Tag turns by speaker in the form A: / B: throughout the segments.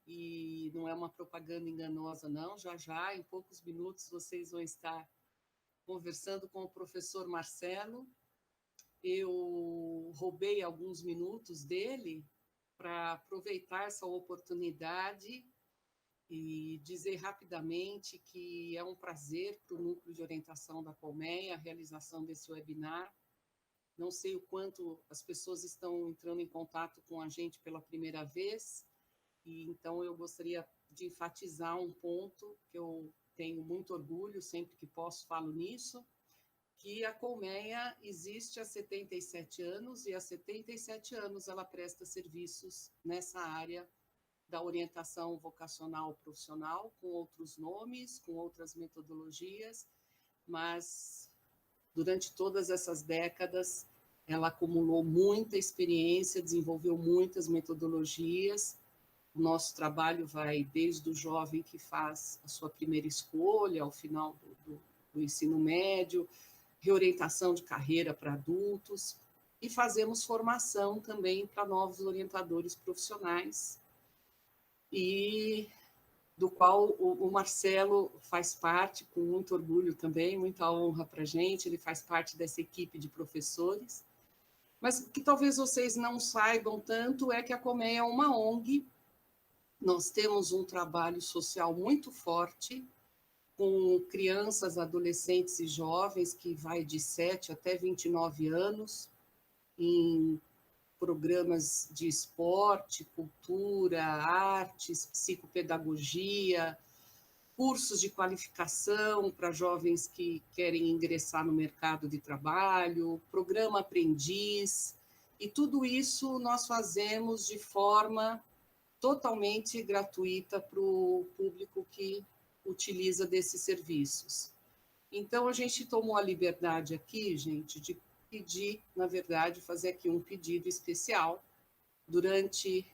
A: e não é uma propaganda enganosa, não. Já já, em poucos minutos, vocês vão estar conversando com o professor Marcelo. Eu roubei alguns minutos dele para aproveitar essa oportunidade e dizer rapidamente que é um prazer para o Núcleo de Orientação da Colmeia a realização desse webinar. Não sei o quanto as pessoas estão entrando em contato com a gente pela primeira vez, e então eu gostaria de enfatizar um ponto que eu tenho muito orgulho, sempre que posso falo nisso, que a Colmeia existe há 77 anos, e há 77 anos ela presta serviços nessa área da orientação vocacional profissional, com outros nomes, com outras metodologias, mas durante todas essas décadas ela acumulou muita experiência, desenvolveu muitas metodologias. O nosso trabalho vai desde o jovem que faz a sua primeira escolha, ao final do ensino médio, reorientação de carreira para adultos, e fazemos formação também para novos orientadores profissionais, e do qual o Marcelo faz parte, com muito orgulho também, muita honra para a gente, ele faz parte dessa equipe de professores. Mas o que talvez vocês não saibam tanto é que a Colmeia é uma ONG, nós temos um trabalho social muito forte, com crianças, adolescentes e jovens, que vai de 7 até 29 anos, em programas de esporte, cultura, artes, psicopedagogia, cursos de qualificação para jovens que querem ingressar no mercado de trabalho, programa Aprendiz, e tudo isso nós fazemos de forma totalmente gratuita para o público que utiliza desses serviços. Então, a gente tomou a liberdade aqui, gente, de pedir, na verdade, fazer aqui um pedido especial. Durante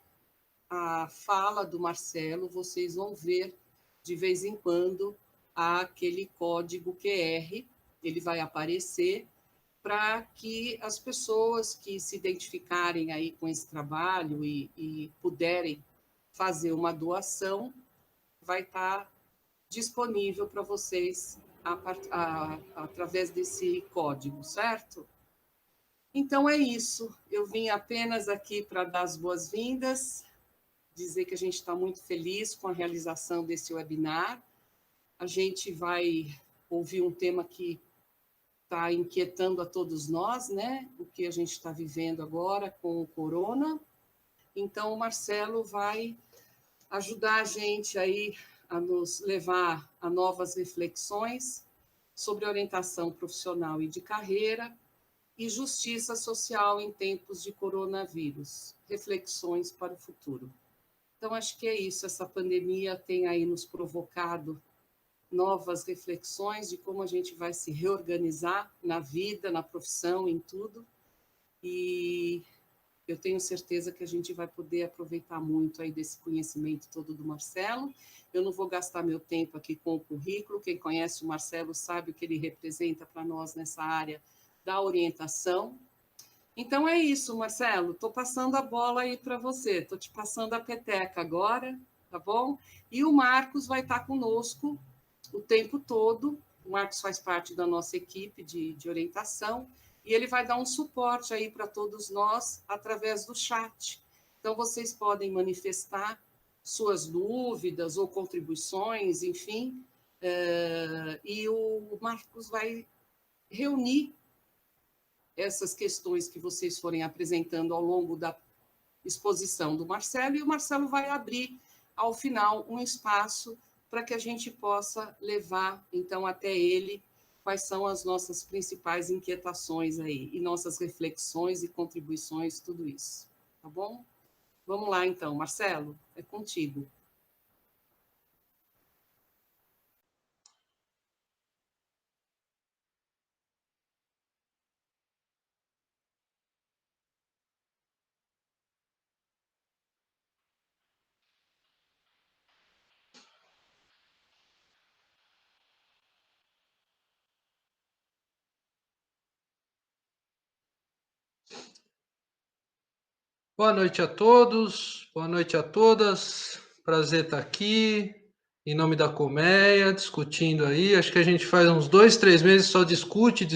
A: a fala do Marcelo, vocês vão ver, de vez em quando, aquele código QR, ele vai aparecer, para que as pessoas que se identificarem aí com esse trabalho e puderem fazer uma doação, vai estar disponível para vocês através desse código, certo? Então é isso, eu vim apenas aqui para dar as boas-vindas, dizer que a gente está muito feliz com a realização desse webinar. A gente vai ouvir um tema que está inquietando a todos nós, né? O que a gente está vivendo agora com o corona. Então, o Marcelo vai ajudar a gente aí a nos levar a novas reflexões sobre orientação profissional e de carreira e justiça social em tempos de coronavírus, reflexões para o futuro. Então, acho que é isso, essa pandemia tem aí nos provocado novas reflexões de como a gente vai se reorganizar na vida, na profissão, em tudo, e eu tenho certeza que a gente vai poder aproveitar muito aí desse conhecimento todo do Marcelo. Eu não vou gastar meu tempo aqui com o currículo, quem conhece o Marcelo sabe o que ele representa para nós nessa área da orientação. Então é isso, Marcelo, estou passando a bola aí para você, estou te passando a peteca agora, tá bom? E o Marcos vai estar conosco o tempo todo, o Marcos faz parte da nossa equipe de orientação, e ele vai dar um suporte aí para todos nós através do chat. Então, vocês podem manifestar suas dúvidas ou contribuições, enfim, e o Marcos vai reunir essas questões que vocês forem apresentando ao longo da exposição do Marcelo, e o Marcelo vai abrir, ao final, um espaço para que a gente possa levar, então, até ele quais são as nossas principais inquietações aí, e nossas reflexões e contribuições, tudo isso. Tá bom? Vamos lá, então. Marcelo, é contigo.
B: Boa noite a todos, boa noite a todas. prazer estar aqui, em nome da Colmeia, discutindo aí. Acho que a gente faz uns 2, 3 meses só discute,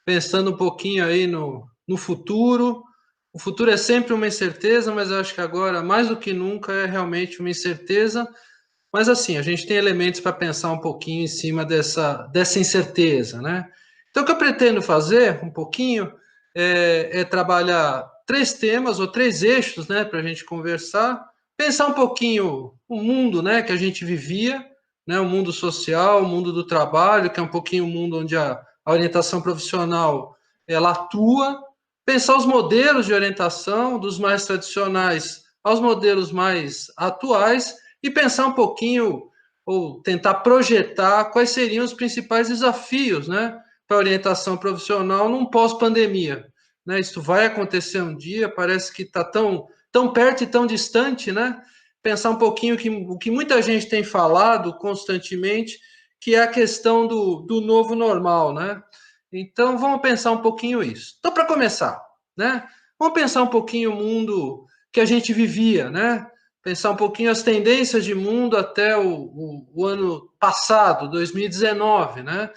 B: pensando um pouquinho aí no futuro. O futuro é sempre uma incerteza, mas eu acho que agora, mais do que nunca, é realmente uma incerteza. Mas assim, a gente tem elementos para pensar um pouquinho em cima dessa incerteza, né? Então, o que eu pretendo fazer um pouquinho é trabalhar 3 temas ou 3 eixos, né, para a gente conversar, pensar um pouquinho o mundo, né, que a gente vivia, né, o mundo social, o mundo do trabalho, que é um pouquinho o mundo onde a orientação profissional ela atua, pensar os modelos de orientação, dos mais tradicionais aos modelos mais atuais, e pensar um pouquinho, ou tentar projetar quais seriam os principais desafios, né, para a orientação profissional num pós-pandemia. Né? Isso vai acontecer um dia, parece que está tão perto e tão distante, né? Pensar um pouquinho o que muita gente tem falado constantemente, que é a questão do novo normal, né? Então, vamos pensar um pouquinho isso. Então, para começar, né? Vamos pensar um pouquinho o mundo que a gente vivia, né? Pensar um pouquinho as tendências de mundo até o ano passado, 2019, né?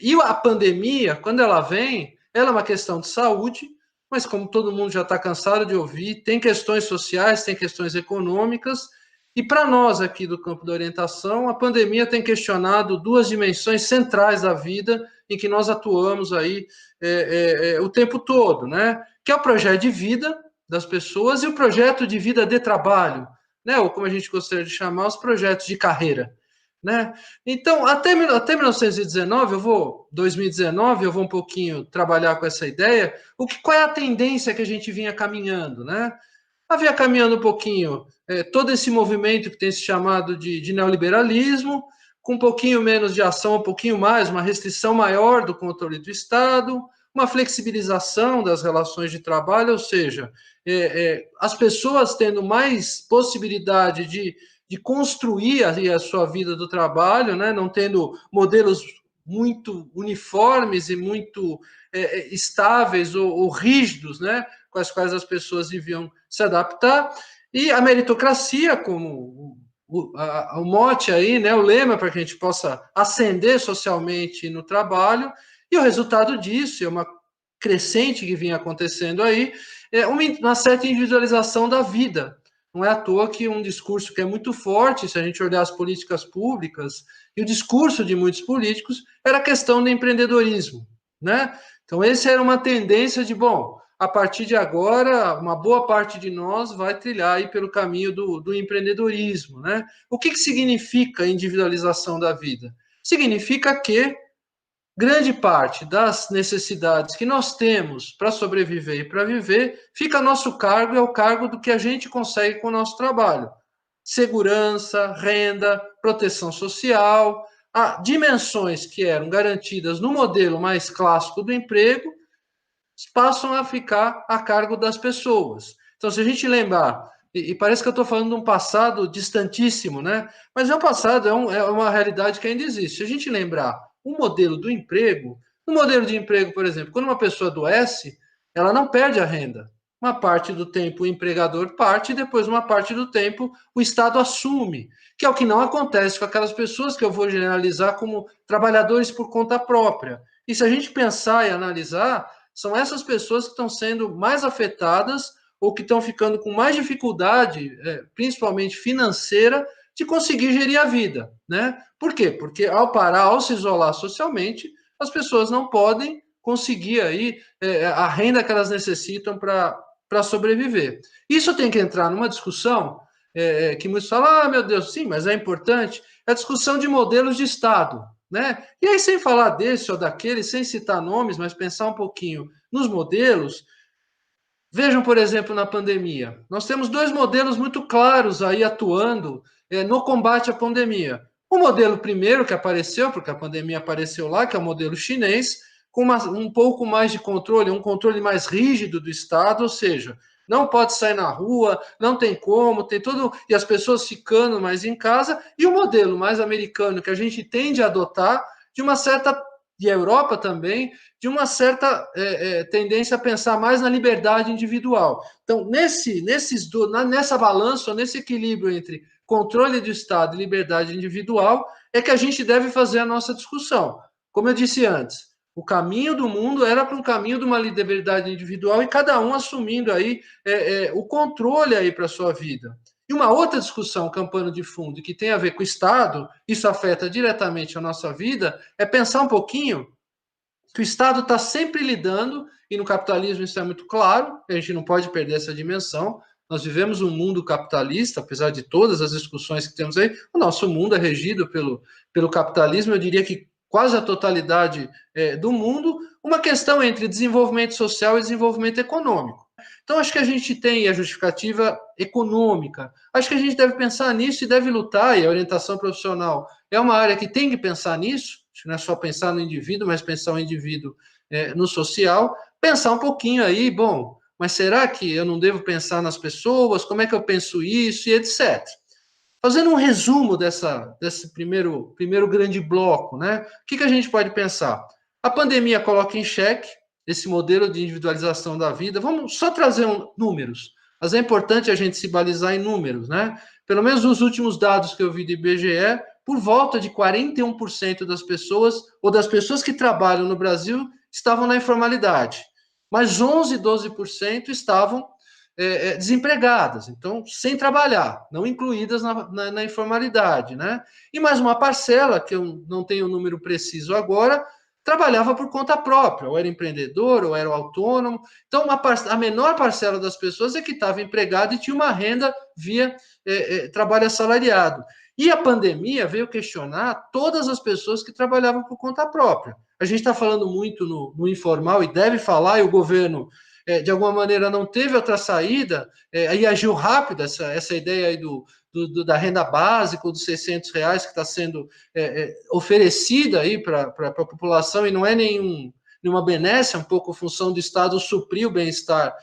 B: E a pandemia, quando ela vem, ela é uma questão de saúde, mas como todo mundo já está cansado de ouvir, tem questões sociais, tem questões econômicas, e para nós aqui do campo da orientação, a pandemia tem questionado 2 dimensões centrais da vida em que nós atuamos aí o tempo todo, né? Que é o projeto de vida das pessoas e o projeto de vida de trabalho, né? Ou como a gente gostaria de chamar, os projetos de carreira, né? Então, até 1919, 2019, eu vou um pouquinho trabalhar com essa ideia, qual é a tendência que a gente vinha caminhando, né? Havia caminhando um pouquinho todo esse movimento que tem se chamado de neoliberalismo, com um pouquinho menos de ação, um pouquinho mais, uma restrição maior do controle do Estado, uma flexibilização das relações de trabalho, ou seja, as pessoas tendo mais possibilidade de construir a sua vida do trabalho, né, não tendo modelos muito uniformes e muito estáveis ou rígidos, né, com as quais as pessoas deviam se adaptar, e a meritocracia como o mote aí, né, o lema para que a gente possa ascender socialmente no trabalho, e o resultado disso é uma crescente que vinha acontecendo aí, é uma certa individualização da vida. Não é à toa que um discurso que é muito forte, se a gente olhar as políticas públicas, e o discurso de muitos políticos era a questão do empreendedorismo, né? Então, essa era uma tendência de, bom, a partir de agora, uma boa parte de nós vai trilhar aí pelo caminho do empreendedorismo, né? O que significa a individualização da vida? Significa que grande parte das necessidades que nós temos para sobreviver e para viver fica a nosso cargo, é o cargo do que a gente consegue com o nosso trabalho. Segurança, renda, proteção social, dimensões que eram garantidas no modelo mais clássico do emprego, passam a ficar a cargo das pessoas. Então, se a gente lembrar, e parece que eu estou falando de um passado distantíssimo, né? Mas é um passado, é uma realidade que ainda existe. Se a gente lembrar o modelo do emprego, no modelo de emprego, por exemplo, quando uma pessoa adoece, ela não perde a renda. Uma parte do tempo o empregador parte, e depois uma parte do tempo o Estado assume, que é o que não acontece com aquelas pessoas que eu vou generalizar como trabalhadores por conta própria. E se a gente pensar e analisar, são essas pessoas que estão sendo mais afetadas ou que estão ficando com mais dificuldade, principalmente financeira, de conseguir gerir a vida, né? Por quê? Porque ao parar, ao se isolar socialmente, as pessoas não podem conseguir aí a renda que elas necessitam para sobreviver. Isso tem que entrar numa discussão que muitos falam, meu Deus, sim, mas é importante, é a discussão de modelos de Estado, né? E aí, sem falar desse ou daquele, sem citar nomes, mas pensar um pouquinho nos modelos, vejam, por exemplo, na pandemia. Nós temos 2 modelos muito claros aí atuando no combate à pandemia. O modelo primeiro que apareceu, porque a pandemia apareceu lá, que é o modelo chinês, com um pouco mais de controle, um controle mais rígido do Estado, ou seja, não pode sair na rua, não tem como, tem tudo, e as pessoas ficando mais em casa, e o modelo mais americano que a gente tende a adotar de uma certa e a Europa também, de uma certa tendência a pensar mais na liberdade individual. Então, nessa balança, nesse equilíbrio entre controle do Estado e liberdade individual, é que a gente deve fazer a nossa discussão. Como eu disse antes, o caminho do mundo era para um caminho de uma liberdade individual e cada um assumindo aí o controle aí para a sua vida. E uma outra discussão, campano de fundo, que tem a ver com o Estado, isso afeta diretamente a nossa vida, é pensar um pouquinho que o Estado está sempre lidando, e no capitalismo isso é muito claro, a gente não pode perder essa dimensão. Nós vivemos um mundo capitalista, apesar de todas as discussões que temos aí, o nosso mundo é regido pelo capitalismo, eu diria que quase a totalidade do mundo, uma questão entre desenvolvimento social e desenvolvimento econômico. Então, acho que a gente tem a justificativa econômica. Acho que a gente deve pensar nisso e deve lutar, e a orientação profissional é uma área que tem que pensar nisso, acho que não é só pensar no indivíduo, mas pensar o indivíduo no social, pensar um pouquinho aí, bom, mas será que eu não devo pensar nas pessoas? Como é que eu penso isso? E etc. Fazendo um resumo desse primeiro grande bloco, né? O que a gente pode pensar? A pandemia coloca em xeque esse modelo de individualização da vida. Vamos só trazer números, mas é importante a gente se balizar em números, né? Pelo menos nos últimos dados que eu vi do IBGE, por volta de 41% das pessoas, ou das pessoas que trabalham no Brasil, estavam na informalidade, mas 11, 12% estavam desempregadas, então sem trabalhar, não incluídas na informalidade, né? E mais uma parcela, que eu não tenho o número preciso agora, trabalhava por conta própria, ou era empreendedor, ou era autônomo. Então, a menor parcela das pessoas é que estava empregada e tinha uma renda via trabalho assalariado. E a pandemia veio questionar todas as pessoas que trabalhavam por conta própria. A gente está falando muito no informal e deve falar, e o governo de alguma maneira não teve outra saída, aí agiu rápido, essa ideia aí da renda básica, dos R$600 que está sendo oferecida aí para a população, e não é nenhuma benesse, é um pouco função do Estado suprir o bem-estar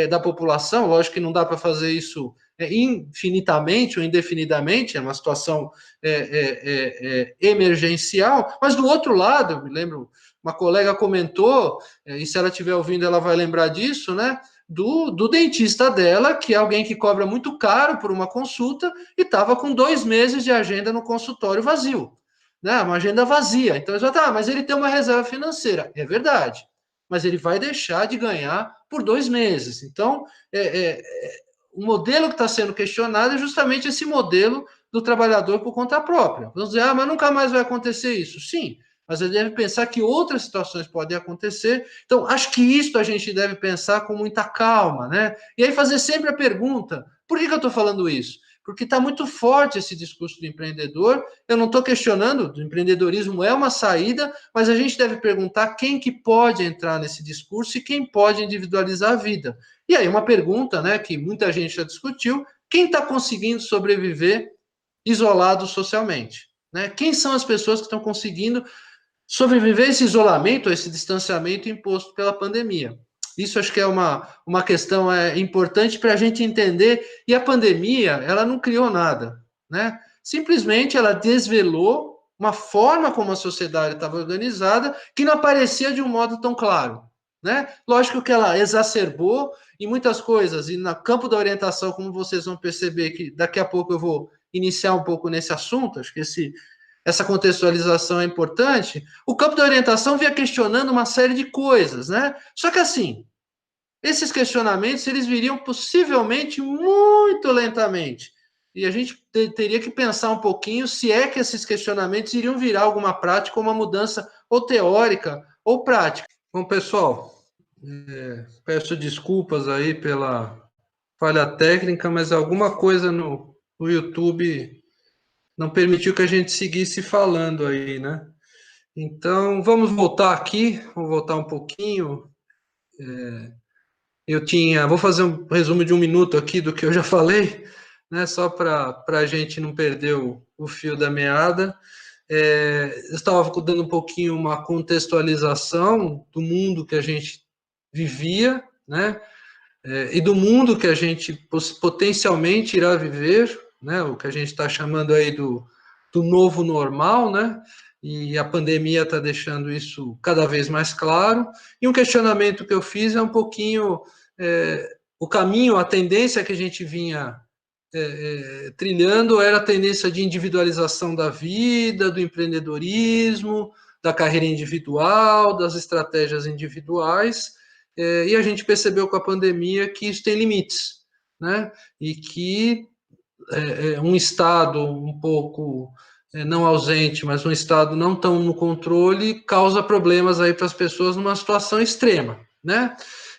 B: da população. Lógico que não dá para fazer isso infinitamente ou indefinidamente, é uma situação emergencial, mas do outro lado, eu me lembro, uma colega comentou, e se ela estiver ouvindo, ela vai lembrar disso, né? Do dentista dela, que é alguém que cobra muito caro por uma consulta e estava com 2 meses de agenda no consultório vazio, né? Uma agenda vazia. Então, mas ele tem uma reserva financeira. É verdade, mas ele vai deixar de ganhar por 2 meses. Então, o modelo que está sendo questionado é justamente esse modelo do trabalhador por conta própria. Vamos dizer, mas nunca mais vai acontecer isso. Sim, mas ele deve pensar que outras situações podem acontecer. Então, acho que isso a gente deve pensar com muita calma, né? E aí fazer sempre a pergunta, por que eu estou falando isso? Porque está muito forte esse discurso do empreendedor. Eu não estou questionando, o empreendedorismo é uma saída, mas a gente deve perguntar quem que pode entrar nesse discurso e quem pode individualizar a vida. E aí uma pergunta, né, que muita gente já discutiu, quem está conseguindo sobreviver isolado socialmente? Né? Quem são as pessoas que estão conseguindo sobreviver a esse isolamento, a esse distanciamento imposto pela pandemia? Isso acho que é uma questão importante para a gente entender. E a pandemia, ela não criou nada, né? Simplesmente ela desvelou uma forma como a sociedade estava organizada que não aparecia de um modo tão claro, né? Lógico que ela exacerbou em muitas coisas, e no campo da orientação, como vocês vão perceber, que daqui a pouco eu vou iniciar um pouco nesse assunto, acho que essa contextualização é importante. O campo da orientação vinha questionando uma série de coisas, né? Só que assim, esses questionamentos, eles viriam possivelmente muito lentamente. E a gente teria que pensar um pouquinho se é que esses questionamentos iriam virar alguma prática, uma mudança ou teórica ou prática. Bom, pessoal, peço desculpas aí pela falha técnica, mas alguma coisa no YouTube não permitiu que a gente seguisse falando aí, né? Então, vamos voltar aqui, vamos voltar um pouquinho. Vou fazer um resumo de 1 minuto aqui do que eu já falei, né? Só para a gente não perder o fio da meada. Eu estava dando um pouquinho uma contextualização do mundo que a gente vivia, né? E do mundo que a gente potencialmente irá viver, né? O que a gente está chamando aí do novo normal, né? e a pandemia está deixando isso cada vez mais claro. E um questionamento que eu fiz é um pouquinho o caminho, a tendência que a gente vinha trilhando era a tendência de individualização da vida, do empreendedorismo, da carreira individual, das estratégias individuais, e a gente percebeu com a pandemia que isso tem limites, né? E que um Estado um pouco não ausente, mas um Estado não tão no controle, causa problemas aí para as pessoas numa situação extrema, né?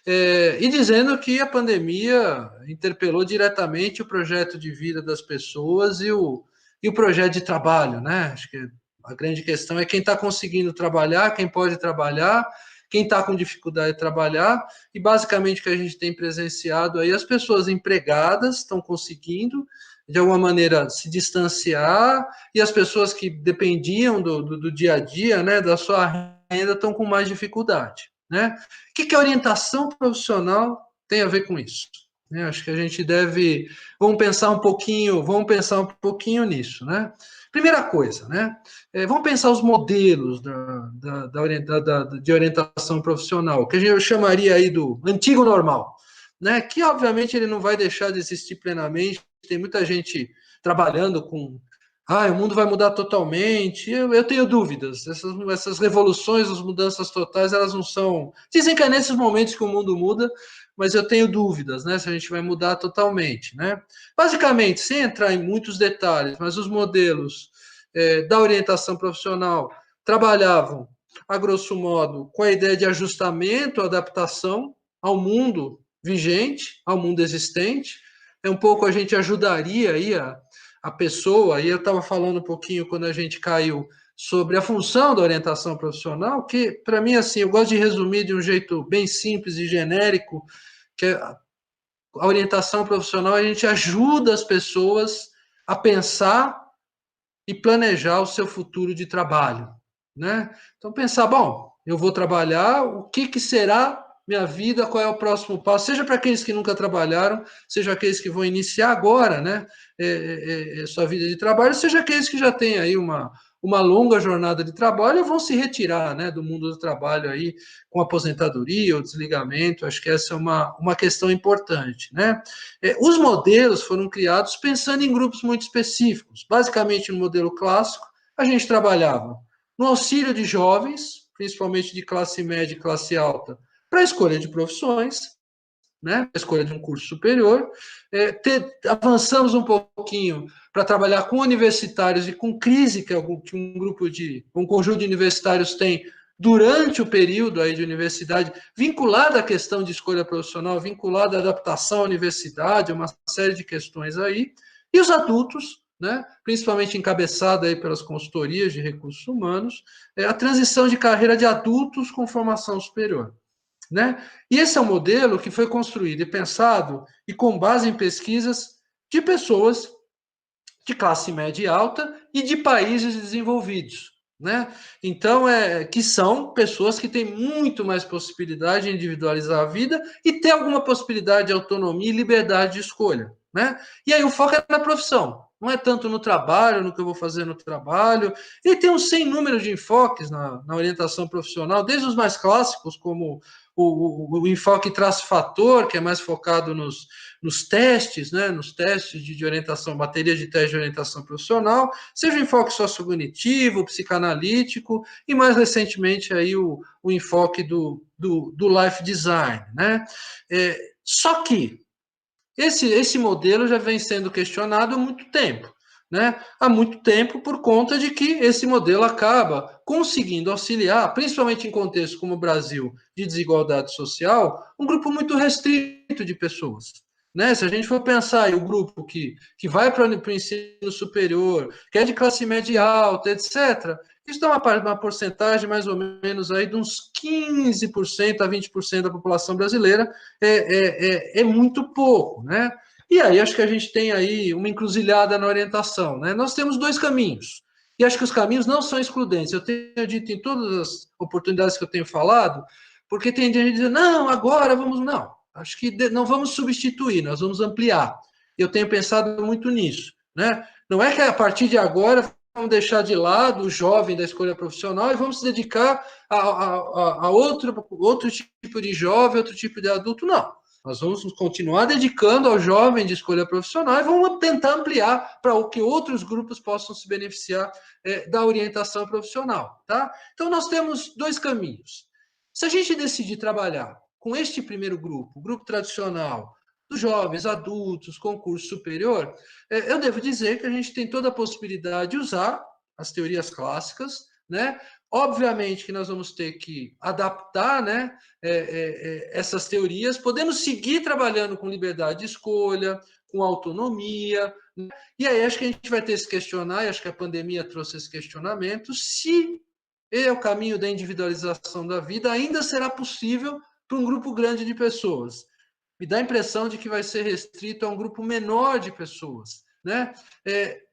B: E dizendo que a pandemia interpelou diretamente o projeto de vida das pessoas e o projeto de trabalho, né? Acho que a grande questão é quem está conseguindo trabalhar, quem pode trabalhar, quem está com dificuldade de trabalhar, e basicamente o que a gente tem presenciado aí, as pessoas empregadas estão conseguindo, de alguma maneira, se distanciar, e as pessoas que dependiam do dia a dia, né, da sua renda, estão com mais dificuldade, né? O que a orientação profissional tem a ver com isso? Acho que a gente deve, vamos pensar um pouquinho nisso, né? Primeira coisa, né? Vamos pensar os modelos de orientação profissional, que eu chamaria aí do antigo normal, né? Que obviamente ele não vai deixar de existir plenamente. Tem muita gente trabalhando com o mundo vai mudar totalmente. Eu tenho dúvidas. Essas revoluções, as mudanças totais, elas não são. Dizem que é nesses momentos que o mundo muda, mas eu tenho dúvidas, né? Se a gente vai mudar totalmente, né? Basicamente, sem entrar em muitos detalhes, mas os modelos da orientação profissional trabalhavam, a grosso modo, com a ideia de ajustamento, adaptação ao mundo vigente, ao mundo existente. Um pouco a gente ajudaria aí a pessoa, aí eu estava falando um pouquinho quando a gente caiu sobre a função da orientação profissional, que para mim, assim, eu gosto de resumir de um jeito bem simples e genérico, que a orientação profissional, a gente ajuda as pessoas a pensar e planejar o seu futuro de trabalho, né? Então, pensar, bom, eu vou trabalhar, o que será minha vida, qual é o próximo passo, seja para aqueles que nunca trabalharam, seja aqueles que vão iniciar agora, né, sua vida de trabalho, seja aqueles que já têm aí uma longa jornada de trabalho e vão se retirar, né, do mundo do trabalho aí com aposentadoria ou desligamento. Acho que essa é uma questão importante, né? Os modelos foram criados pensando em grupos muito específicos. Basicamente, no modelo clássico, a gente trabalhava no auxílio de jovens, principalmente de classe média e classe alta, para a escolha de profissões, né, a escolha de um curso superior. Avançamos um pouquinho para trabalhar com universitários e com crise que um conjunto de universitários tem durante o período aí de universidade, vinculado à questão de escolha profissional, vinculado à adaptação à universidade, uma série de questões aí. E os adultos, né, principalmente encabeçada aí pelas consultorias de recursos humanos, a transição de carreira de adultos com formação superior, né? E esse é um modelo que foi construído e pensado e com base em pesquisas de pessoas de classe média e alta e de países desenvolvidos, né? Então, que são pessoas que têm muito mais possibilidade de individualizar a vida e ter alguma possibilidade de autonomia e liberdade de escolha, né? E aí o foco é na profissão, não é tanto no trabalho, no que eu vou fazer no trabalho. E tem um sem número de enfoques na orientação profissional, desde os mais clássicos, como o enfoque traço-fator, que é mais focado nos testes, né, nos testes de orientação, bateria de testes de orientação profissional, seja o enfoque sociocognitivo, psicanalítico, e mais recentemente aí o enfoque do life design, né? Só que esse modelo já vem sendo questionado há muito tempo, né? Há muito tempo por conta de que esse modelo acaba conseguindo auxiliar, principalmente em contextos como o Brasil, de desigualdade social, um grupo muito restrito de pessoas, né? Se a gente for pensar aí o grupo que vai para o ensino superior, que é de classe média alta, etc., isso dá uma porcentagem mais ou menos aí de uns 15% a 20% da população brasileira, é muito pouco, né? E aí acho que a gente tem aí uma encruzilhada na orientação, né? Nós temos dois caminhos, e acho que os caminhos não são excludentes. Eu tenho dito em todas as oportunidades que eu tenho falado, porque tem gente dizendo, não, agora vamos... Não, acho que não vamos substituir, nós vamos ampliar. Eu tenho pensado muito nisso, né? Não é que a partir de agora vamos deixar de lado o jovem da escolha profissional e vamos se dedicar a outro tipo de jovem, outro tipo de adulto. Não. Nós vamos continuar dedicando ao jovem de escolha profissional e vamos tentar ampliar para que outros grupos possam se beneficiar da orientação profissional. Tá? Então, nós temos dois caminhos. Se a gente decidir trabalhar com este primeiro grupo, o grupo tradicional, dos jovens, adultos, concurso superior, eu devo dizer que a gente tem toda a possibilidade de usar as teorias clássicas, né? Obviamente que nós vamos ter que adaptar, né, essas teorias, podendo seguir trabalhando com liberdade de escolha, com autonomia, né? E aí acho que a gente vai ter que se questionar, e acho que a pandemia trouxe esse questionamento, se o caminho da individualização da vida ainda será possível para um grupo grande de pessoas. Me dá a impressão de que vai ser restrito a um grupo menor de pessoas, né?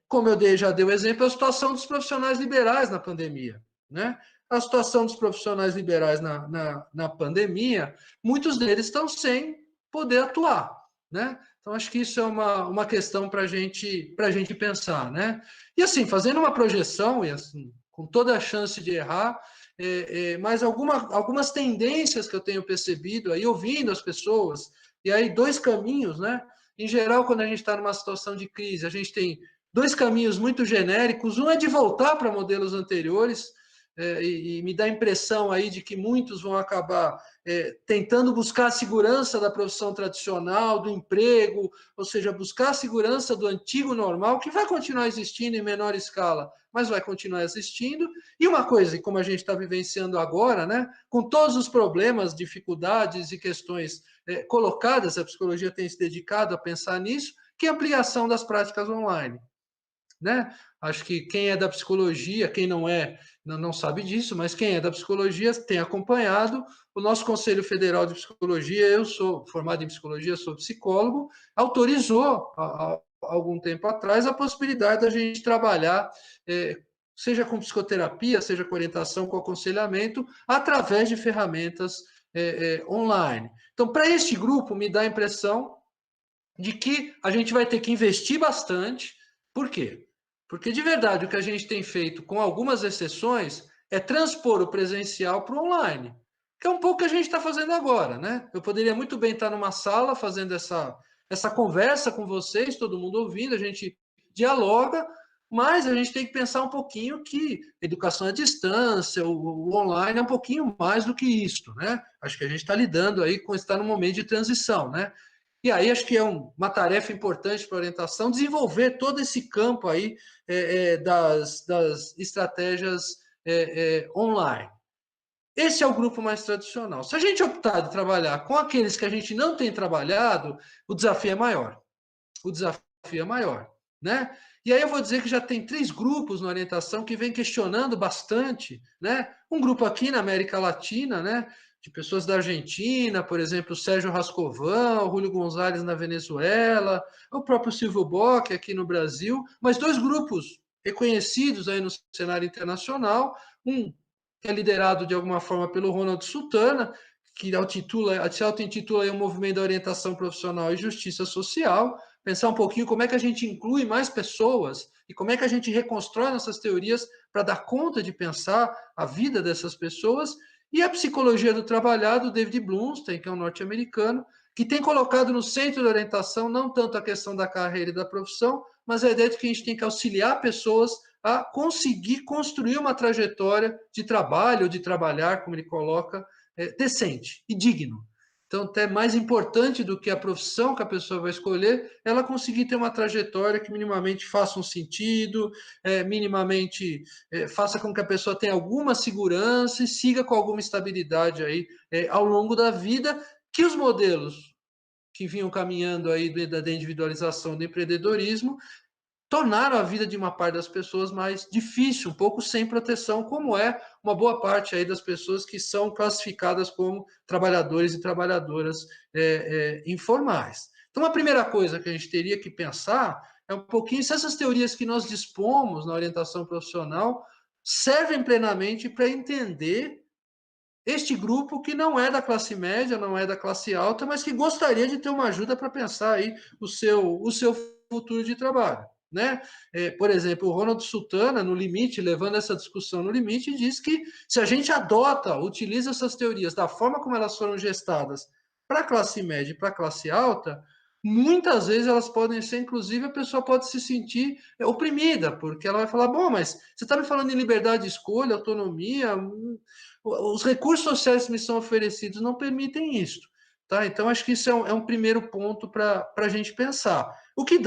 B: Como eu já dei o exemplo, a situação dos profissionais liberais na pandemia, né? A situação dos profissionais liberais na pandemia, muitos deles estão sem poder atuar, né? Então, acho que isso é uma questão para a gente pensar, né? E assim, fazendo uma projeção, e assim, com toda a chance de errar, mas algumas tendências que eu tenho percebido aí, ouvindo as pessoas, e aí dois caminhos, né? Em geral, quando a gente está numa situação de crise, a gente tem dois caminhos muito genéricos. Um é de voltar para modelos anteriores, e me dá a impressão aí de que muitos vão acabar tentando buscar a segurança da profissão tradicional, do emprego, ou seja, buscar a segurança do antigo normal, que vai continuar existindo em menor escala, mas vai continuar existindo. E uma coisa, como a gente está vivenciando agora, né, com todos os problemas, dificuldades e questões colocadas, a psicologia tem se dedicado a pensar nisso, que é a ampliação das práticas online, né? Acho que quem é da psicologia, quem não é, não sabe disso, mas quem é da psicologia tem acompanhado o nosso Conselho Federal de Psicologia. Eu sou formado em psicologia, sou psicólogo, autorizou há algum tempo atrás a possibilidade da gente trabalhar, seja com psicoterapia, seja com orientação, com aconselhamento, através de ferramentas online. Então, para este grupo, me dá a impressão de que a gente vai ter que investir bastante. Por quê? Porque, de verdade, o que a gente tem feito, com algumas exceções, é transpor o presencial para o online, que é um pouco o que a gente está fazendo agora, né? Eu poderia muito bem estar numa sala fazendo essa conversa com vocês, todo mundo ouvindo, a gente dialoga, mas a gente tem que pensar um pouquinho que educação à distância, o online é um pouquinho mais do que isso, né? Acho que a gente está lidando aí com estar num momento de transição, né? E aí acho que é uma tarefa importante para a orientação desenvolver todo esse campo aí das estratégias online. Esse é o grupo mais tradicional. Se a gente optar de trabalhar com aqueles que a gente não tem trabalhado, o desafio é maior. O desafio é maior, né? E aí eu vou dizer que já tem 3 grupos na orientação que vem questionando bastante, né? Um grupo aqui na América Latina, né? De pessoas da Argentina, por exemplo, o Sérgio Rascovan, o Julio Gonzalez na Venezuela, o próprio Silvio Bock aqui no Brasil, mas 2 grupos reconhecidos aí no cenário internacional, um que é liderado de alguma forma pelo Ronald Sultana, que se auto-intitula o Movimento da Orientação Profissional e Justiça Social, pensar um pouquinho como é que a gente inclui mais pessoas e como é que a gente reconstrói nossas teorias para dar conta de pensar a vida dessas pessoas, e a psicologia do trabalhar do David Blumstein, que é um norte-americano, que tem colocado no centro da orientação não tanto a questão da carreira e da profissão, mas a ideia de que a gente tem que auxiliar pessoas a conseguir construir uma trajetória de trabalho ou de trabalhar, como ele coloca, decente e digno. Então, até mais importante do que a profissão que a pessoa vai escolher, ela conseguir ter uma trajetória que minimamente faça um sentido, minimamente faça com que a pessoa tenha alguma segurança e siga com alguma estabilidade aí ao longo da vida, que os modelos que vinham caminhando aí da individualização do empreendedorismo tornaram a vida de uma parte das pessoas mais difícil, um pouco sem proteção, como é uma boa parte aí das pessoas que são classificadas como trabalhadores e trabalhadoras informais. Então, a primeira coisa que a gente teria que pensar é um pouquinho se essas teorias que nós dispomos na orientação profissional servem plenamente para entender este grupo que não é da classe média, não é da classe alta, mas que gostaria de ter uma ajuda para pensar aí o seu futuro de trabalho. né? Por exemplo, o Ronald Sultana, no limite, levando essa discussão no limite, diz que se a gente utiliza essas teorias da forma como elas foram gestadas para a classe média e para a classe alta, muitas vezes elas podem ser, inclusive, a pessoa pode se sentir oprimida, porque ela vai falar, bom, mas você está me falando em liberdade de escolha, autonomia, os recursos sociais que me são oferecidos não permitem isso. Tá? Então, acho que isso é um primeiro ponto para a gente pensar. O que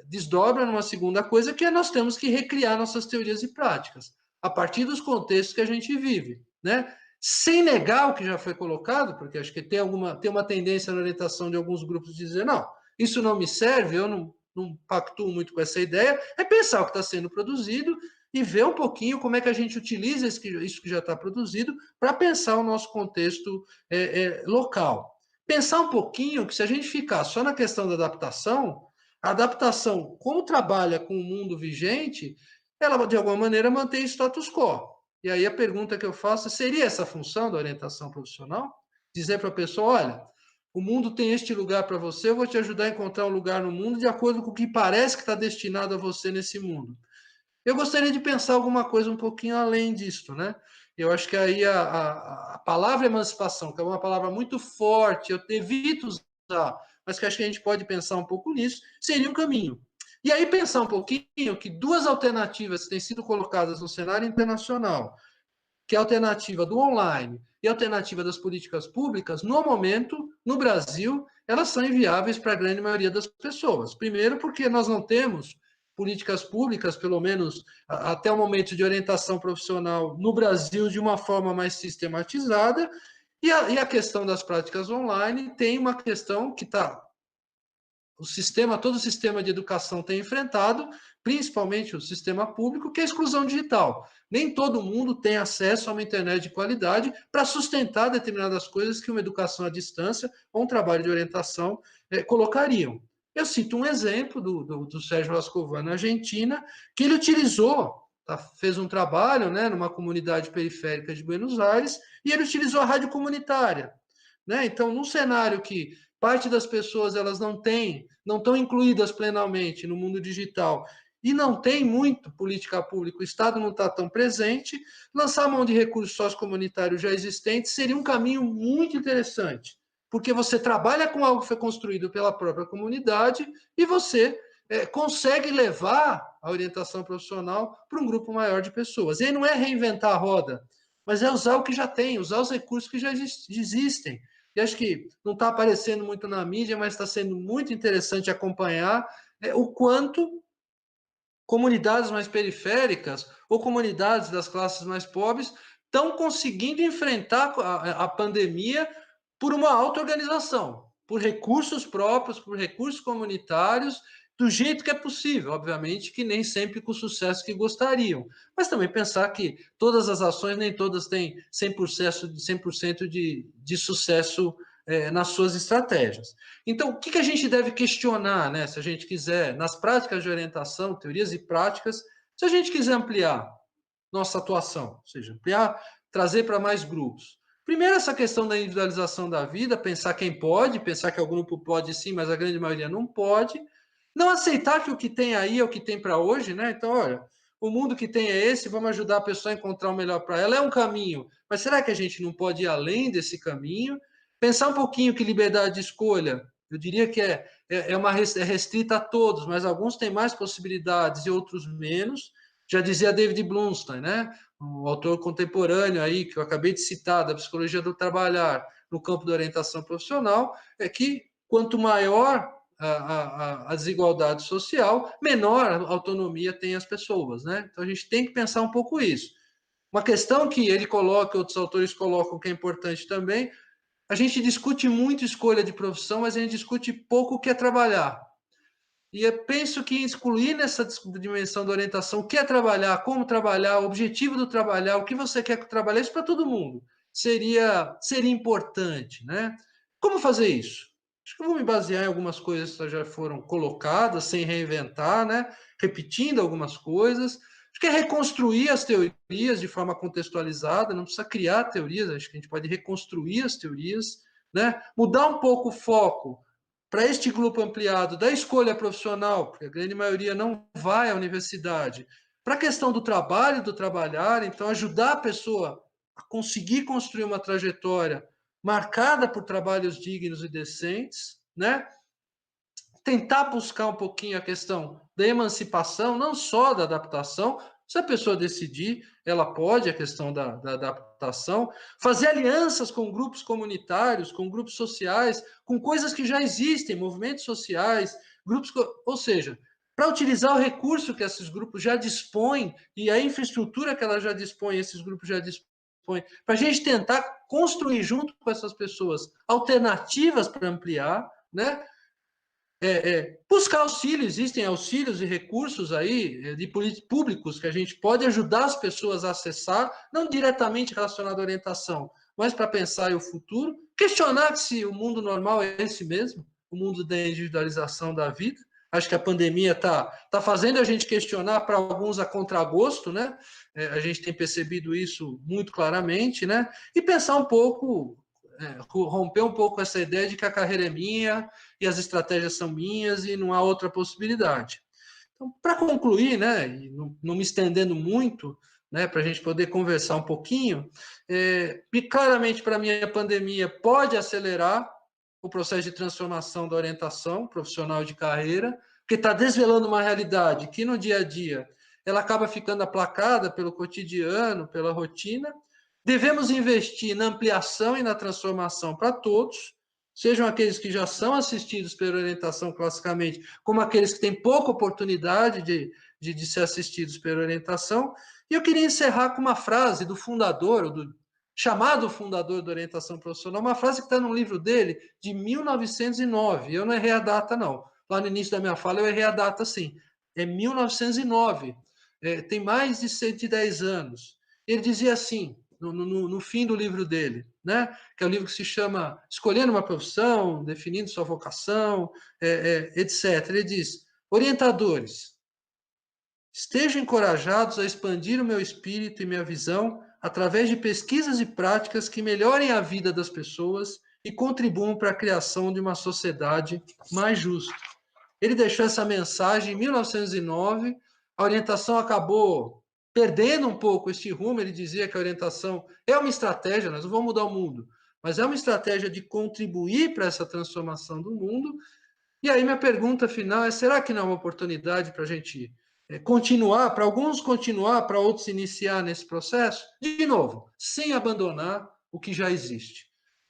B: desdobra numa segunda coisa, que é nós temos que recriar nossas teorias e práticas, a partir dos contextos que a gente vive, né? Sem negar o que já foi colocado, porque acho que tem uma tendência na orientação de alguns grupos de dizer, não, isso não me serve, eu não pactuo muito com essa ideia, é pensar o que está sendo produzido e ver um pouquinho como é que a gente utiliza isso que já está produzido para pensar o nosso contexto local. Pensar um pouquinho que se a gente ficar só na questão da adaptação, a adaptação, como trabalha com o mundo vigente, ela, de alguma maneira, mantém status quo. E aí a pergunta que eu faço, seria essa a função da orientação profissional? Dizer para a pessoa, olha, o mundo tem este lugar para você, eu vou te ajudar a encontrar um lugar no mundo de acordo com o que parece que está destinado a você nesse mundo. Eu gostaria de pensar alguma coisa um pouquinho além disso, né? Eu acho que aí a palavra emancipação, que é uma palavra muito forte, eu evito usar, mas que acho que a gente pode pensar um pouco nisso, seria um caminho. E aí pensar um pouquinho que duas alternativas têm sido colocadas no cenário internacional, que é a alternativa do online e a alternativa das políticas públicas, no momento, no Brasil, elas são inviáveis para a grande maioria das pessoas. Primeiro, porque nós não temos políticas públicas, pelo menos até o momento de orientação profissional no Brasil, de uma forma mais sistematizada, e a questão das práticas online tem uma questão que está todo o sistema de educação tem enfrentado, principalmente o sistema público, que é a exclusão digital. Nem todo mundo tem acesso a uma internet de qualidade para sustentar determinadas coisas que uma educação à distância ou um trabalho de orientação colocariam. Eu cito um exemplo do Sérgio Lascová na Argentina, que ele utilizou, fez um trabalho, né, numa comunidade periférica de Buenos Aires, e ele utilizou a rádio comunitária. Né? Então, num cenário que parte das pessoas elas não estão incluídas plenamente no mundo digital e não tem muito política pública, o Estado não está tão presente, lançar mão de recursos sociocomunitários já existentes seria um caminho muito interessante, porque você trabalha com algo que foi construído pela própria comunidade e você consegue levar a orientação profissional para um grupo maior de pessoas. E aí não é reinventar a roda, mas é usar o que já tem, usar os recursos que já existem. E acho que não está aparecendo muito na mídia, mas está sendo muito interessante acompanhar o quanto comunidades mais periféricas ou comunidades das classes mais pobres estão conseguindo enfrentar a pandemia por uma auto-organização, por recursos próprios, por recursos comunitários, do jeito que é possível, obviamente que nem sempre com o sucesso que gostariam, mas também pensar que todas as ações, nem todas têm 100% de sucesso nas suas estratégias. Então, o que a gente deve questionar, né, se a gente quiser, nas práticas de orientação, teorias e práticas, se a gente quiser ampliar nossa atuação, ou seja, ampliar, trazer para mais grupos. Primeiro, essa questão da individualização da vida, pensar quem pode, pensar que algum grupo pode sim, mas a grande maioria não pode. Não aceitar que o que tem aí é o que tem para hoje, né? Então, olha, o mundo que tem é esse, vamos ajudar a pessoa a encontrar o melhor para ela. É um caminho, mas será que a gente não pode ir além desse caminho? Pensar um pouquinho que liberdade de escolha, eu diria que é restrita a todos, mas alguns têm mais possibilidades e outros menos. Já dizia David Blumstein, né? Um autor contemporâneo aí, que eu acabei de citar, da psicologia do trabalhar, no campo da orientação profissional, é que quanto maior a desigualdade social, menor autonomia tem as pessoas, né? Então a gente tem que pensar um pouco isso. Uma questão que ele coloca, outros autores colocam, que é importante também, a gente discute muito escolha de profissão, mas a gente discute pouco o que é trabalhar. E eu penso que excluir nessa dimensão da orientação o que é trabalhar, como trabalhar, o objetivo do trabalhar, o que você quer trabalhar, isso para todo mundo seria importante, né? Como fazer isso? Acho que eu vou me basear em algumas coisas que já foram colocadas, sem reinventar, né? Repetindo algumas coisas. Acho que é reconstruir as teorias de forma contextualizada, não precisa criar teorias, acho que a gente pode reconstruir as teorias, né? Mudar um pouco o foco, para este grupo ampliado da escolha profissional, porque a grande maioria não vai à universidade, para a questão do trabalho, do trabalhar, então ajudar a pessoa a conseguir construir uma trajetória marcada por trabalhos dignos e decentes, né? Tentar buscar um pouquinho a questão da emancipação, não só da adaptação. Se a pessoa decidir, ela pode, a questão da adaptação, fazer alianças com grupos comunitários, com grupos sociais, com coisas que já existem, movimentos sociais, grupos, ou seja, para utilizar o recurso que esses grupos já dispõem e a infraestrutura que ela já dispõe, esses grupos já dispõem, para a gente tentar construir junto com essas pessoas alternativas para ampliar, né? Buscar auxílio, existem auxílios e recursos aí de políticos públicos que a gente pode ajudar as pessoas a acessar, não diretamente relacionado à orientação, mas para pensar em o futuro, questionar se o mundo normal é esse mesmo, o mundo da individualização da vida. Acho que a pandemia tá fazendo a gente questionar, para alguns a contragosto, né? A gente tem percebido isso muito claramente, né? E pensar um pouco, romper um pouco essa ideia de que a carreira é minha e as estratégias são minhas e não há outra possibilidade. Então, para concluir, né, e não me estendendo muito, né, para a gente poder conversar um pouquinho, e claramente para mim a pandemia pode acelerar o processo de transformação da orientação profissional de carreira, porque está desvelando uma realidade que no dia a dia ela acaba ficando aplacada pelo cotidiano, pela rotina. Devemos investir na ampliação e na transformação para todos, sejam aqueles que já são assistidos pela orientação classicamente, como aqueles que têm pouca oportunidade de ser assistidos pela orientação. E eu queria encerrar com uma frase do fundador, do chamado fundador da orientação profissional, uma frase que está no livro dele, de 1909. Eu não errei a data, não. Lá no início da minha fala eu errei a data, sim. É 1909. Tem mais de 110 anos. Ele dizia assim, no fim do livro dele, né? Que é um livro que se chama Escolhendo uma Profissão, Definindo Sua Vocação, etc. Ele diz: orientadores, estejam encorajados a expandir o meu espírito e minha visão através de pesquisas e práticas que melhorem a vida das pessoas e contribuam para a criação de uma sociedade mais justa. Ele deixou essa mensagem em 1909, a orientação acabou perdendo um pouco esse rumo. Ele dizia que a orientação é uma estratégia, nós não vamos mudar o mundo, mas é uma estratégia de contribuir para essa transformação do mundo. E aí minha pergunta final é, será que não é uma oportunidade para a gente continuar, para alguns continuar, para outros iniciar nesse processo? De novo, sem abandonar o que já existe.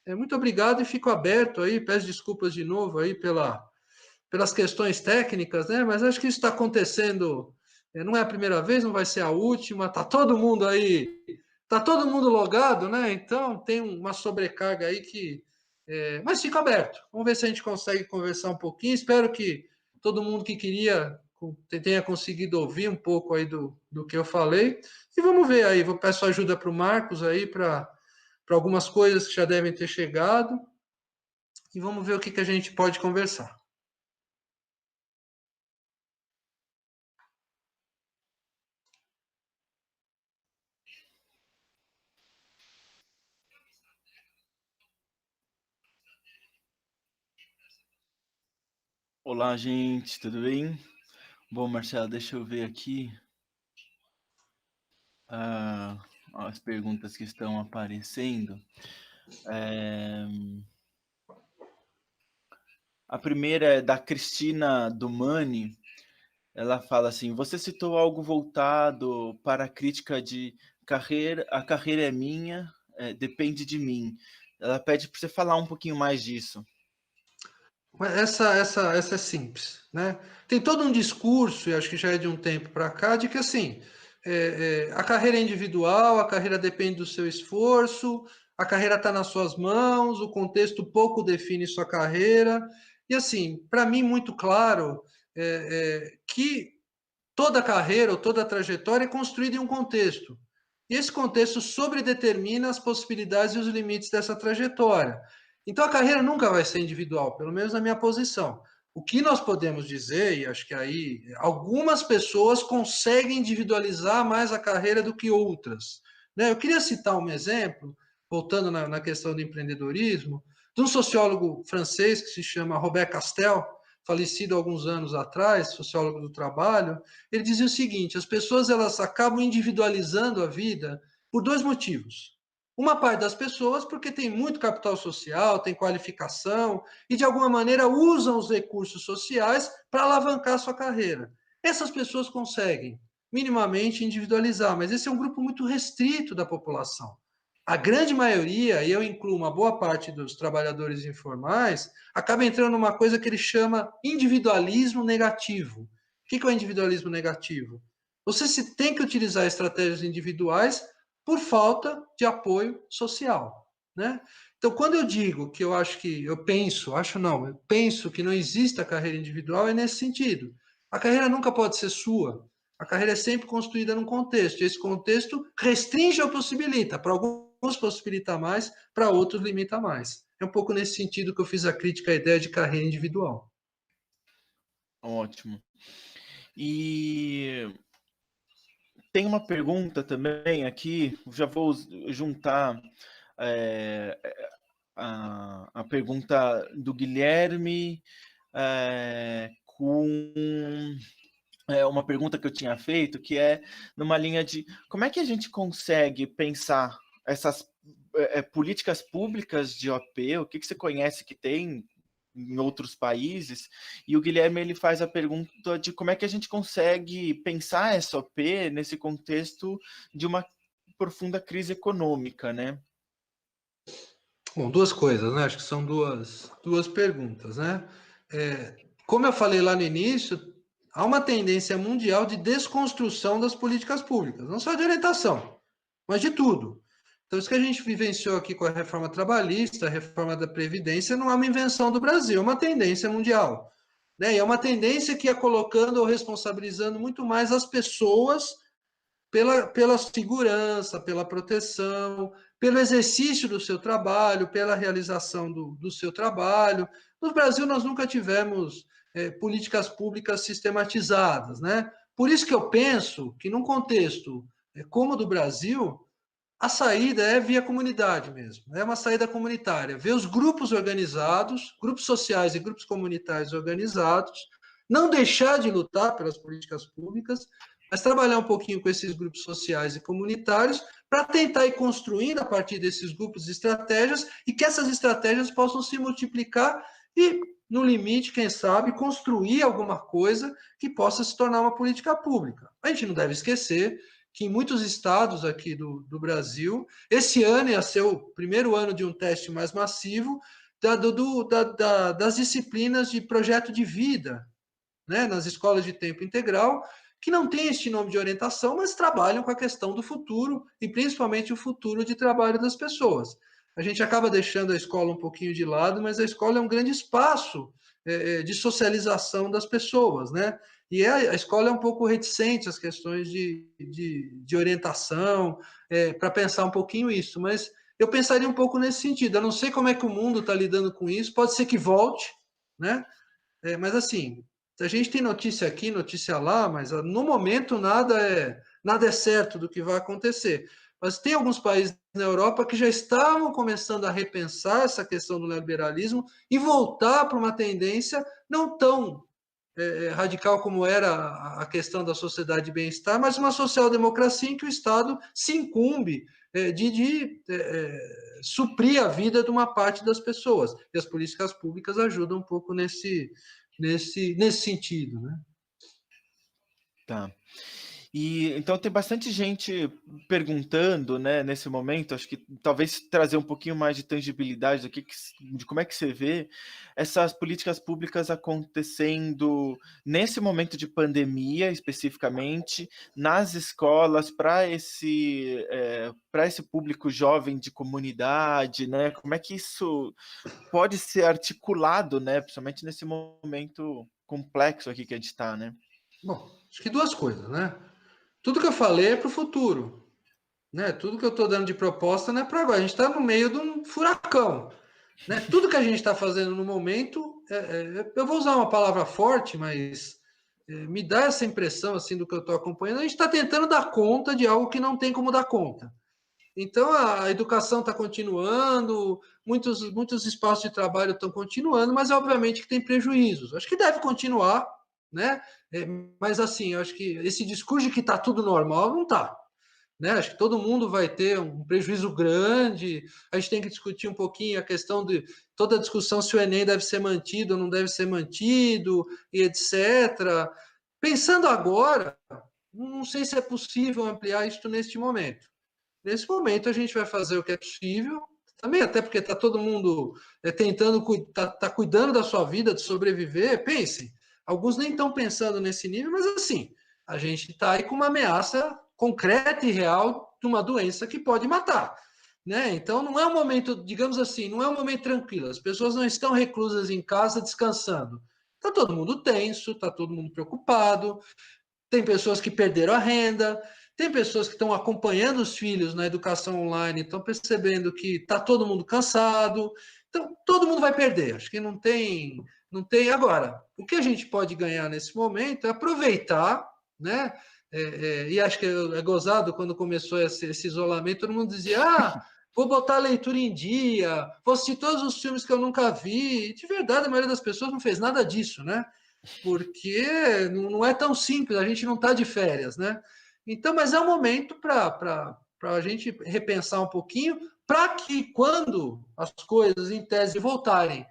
B: Muito obrigado e fico aberto aí, peço desculpas de novo aí pelas questões técnicas, né? Mas acho que isso está acontecendo, não é a primeira vez, não vai ser a última, está todo mundo aí, está todo mundo logado, né? Então tem uma sobrecarga aí que. Mas fica aberto. Vamos ver se a gente consegue conversar um pouquinho. Espero que todo mundo que queria tenha conseguido ouvir um pouco aí do que eu falei. E vamos ver aí, vou peço ajuda para o Marcos aí para algumas coisas que já devem ter chegado. E vamos ver o que a gente pode conversar.
C: Olá, gente, tudo bem? Bom, Marcelo, deixa eu ver aqui as perguntas que estão aparecendo. A primeira é da Cristina Dumani. Ela fala assim: você citou algo voltado para a crítica de carreira, a carreira é minha, depende de mim. Ela pede para você falar um pouquinho mais disso.
B: Essa é simples, né? Tem todo um discurso, e acho que já é de um tempo para cá, de que assim, a carreira é individual, a carreira depende do seu esforço, a carreira está nas suas mãos, o contexto pouco define sua carreira. E assim, para mim, muito claro que toda carreira ou toda trajetória é construída em um contexto. E esse contexto sobredetermina as possibilidades e os limites dessa trajetória. Então a carreira nunca vai ser individual, pelo menos na minha posição. O que nós podemos dizer, e acho que aí algumas pessoas conseguem individualizar mais a carreira do que outras. Eu queria citar um exemplo, voltando na questão do empreendedorismo, de um sociólogo francês que se chama Robert Castel, falecido há alguns anos atrás, sociólogo do trabalho. Ele dizia o seguinte: as pessoas elas acabam individualizando a vida por dois motivos. Uma parte das pessoas porque tem muito capital social, tem qualificação e, de alguma maneira, usam os recursos sociais para alavancar a sua carreira. Essas pessoas conseguem minimamente individualizar, mas esse é um grupo muito restrito da população. A grande maioria, e eu incluo uma boa parte dos trabalhadores informais, acaba entrando numa coisa que ele chama individualismo negativo. O que é o individualismo negativo? Você se tem que utilizar estratégias individuais por falta de apoio social, né? Então, quando eu digo que eu penso que não existe a carreira individual, é nesse sentido. A carreira nunca pode ser sua. A carreira é sempre construída num contexto, e esse contexto restringe ou possibilita. Para alguns possibilita mais, para outros limita mais. É um pouco nesse sentido que eu fiz a crítica à ideia de carreira individual.
C: Ótimo. E tem uma pergunta também aqui, já vou juntar a pergunta do Guilherme com uma pergunta que eu tinha feito, que é numa linha de como é que a gente consegue pensar essas políticas públicas de OP, o que você conhece que tem em outros países, e o Guilherme ele faz a pergunta de como é que a gente consegue pensar essa OP nesse contexto de uma profunda crise econômica, né?
B: Bom, duas coisas, né? Acho que são duas perguntas, né? Como eu falei lá no início, há uma tendência mundial de desconstrução das políticas públicas, não só de orientação, mas de tudo. Então, isso que a gente vivenciou aqui com a reforma trabalhista, a reforma da Previdência, não é uma invenção do Brasil, é uma tendência mundial. Né? E é uma tendência que é colocando ou responsabilizando muito mais as pessoas pela segurança, pela proteção, pelo exercício do seu trabalho, pela realização do seu trabalho. No Brasil, nós nunca tivemos políticas públicas sistematizadas, né? Por isso que eu penso que, num contexto como o do Brasil, a saída é via comunidade mesmo, é uma saída comunitária. Ver os grupos organizados, grupos sociais e grupos comunitários organizados, não deixar de lutar pelas políticas públicas, mas trabalhar um pouquinho com esses grupos sociais e comunitários para tentar ir construindo a partir desses grupos estratégias e que essas estratégias possam se multiplicar e, no limite, quem sabe, construir alguma coisa que possa se tornar uma política pública. A gente não deve esquecer que em muitos estados aqui do Brasil, esse ano ia ser o primeiro ano de um teste mais massivo das disciplinas de projeto de vida, né, nas escolas de tempo integral, que não têm este nome de orientação, mas trabalham com a questão do futuro, e principalmente o futuro de trabalho das pessoas. A gente acaba deixando a escola um pouquinho de lado, mas a escola é um grande espaço de socialização das pessoas, né? E a escola é um pouco reticente às questões de orientação, para pensar um pouquinho isso, mas eu pensaria um pouco nesse sentido. Eu não sei como é que o mundo está lidando com isso, pode ser que volte, né? Mas assim, a gente tem notícia aqui, notícia lá, mas no momento nada é certo do que vai acontecer. Mas tem alguns países na Europa que já estavam começando a repensar essa questão do neoliberalismo e voltar para uma tendência não tão radical como era a questão da sociedade de bem-estar, mas uma social-democracia em que o Estado se incumbe de suprir a vida de uma parte das pessoas. E as políticas públicas ajudam um pouco nesse sentido, né?
C: Tá. E então tem bastante gente perguntando, né, nesse momento, acho que talvez trazer um pouquinho mais de tangibilidade de como é que você vê essas políticas públicas acontecendo nesse momento de pandemia, especificamente, nas escolas, para esse público jovem de comunidade, né? Como é que isso pode ser articulado, né, principalmente nesse momento complexo aqui que a gente está, né?
B: Bom, acho que duas coisas, né? Tudo que eu falei é para o futuro, né? Tudo que eu estou dando de proposta não é para agora. A gente está no meio de um furacão, né? Tudo que a gente está fazendo no momento, eu vou usar uma palavra forte, mas me dá essa impressão assim do que eu estou acompanhando. A gente está tentando dar conta de algo que não tem como dar conta. Então, a educação está continuando, muitos espaços de trabalho estão continuando, mas obviamente que tem prejuízos. Acho que deve continuar, né? Mas assim, acho que esse discurso de que está tudo normal não está. Né? Acho que todo mundo vai ter um prejuízo grande. A gente tem que discutir um pouquinho a questão de toda a discussão se o Enem deve ser mantido ou não deve ser mantido, e etc. Pensando agora, não sei se é possível ampliar isso neste momento. Nesse momento, a gente vai fazer o que é possível, também até porque está todo mundo tentando, tá cuidando da sua vida, de sobreviver. Pensem, alguns nem estão pensando nesse nível, mas assim, a gente está aí com uma ameaça concreta e real de uma doença que pode matar. Né? Então, não é um momento, digamos assim, não é um momento tranquilo. As pessoas não estão reclusas em casa descansando. Está todo mundo tenso, está todo mundo preocupado, tem pessoas que perderam a renda, tem pessoas que estão acompanhando os filhos na educação online, estão percebendo que está todo mundo cansado. Então, todo mundo vai perder. Acho que não tem. Agora, o que a gente pode ganhar nesse momento é aproveitar, né? E acho que é gozado quando começou esse isolamento, todo mundo dizia: vou botar a leitura em dia, vou assistir todos os filmes que eu nunca vi. E, de verdade, a maioria das pessoas não fez nada disso, né? Porque não é tão simples, a gente não está de férias, né? Então, mas é um momento para a gente repensar um pouquinho, para que quando as coisas, em tese, voltarem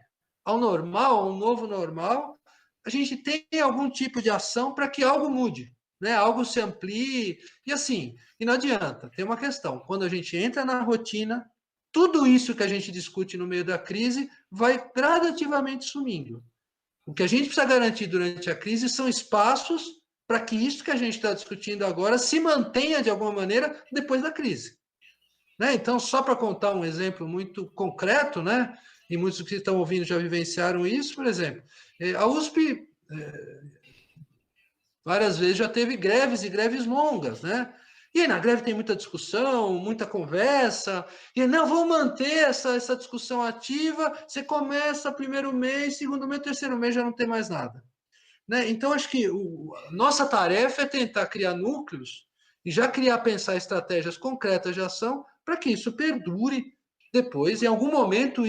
B: ao normal, ao novo normal, a gente tenha algum tipo de ação para que algo mude, né? Algo se amplie. E assim, e não adianta, tem uma questão, quando a gente entra na rotina, tudo isso que a gente discute no meio da crise vai gradativamente sumindo. O que a gente precisa garantir durante a crise são espaços para que isso que a gente está discutindo agora se mantenha de alguma maneira depois da crise. Né? Então, só para contar um exemplo muito concreto, né? E muitos que estão ouvindo já vivenciaram isso, por exemplo, a USP várias vezes já teve greves e greves longas, né? E aí, na greve tem muita discussão, muita conversa, e não, vamos manter essa discussão ativa, você começa primeiro mês, segundo mês, terceiro mês já não tem mais nada. Né? Então, acho que a nossa tarefa é tentar criar núcleos e já pensar estratégias concretas de ação para que isso perdure depois. Em algum momento,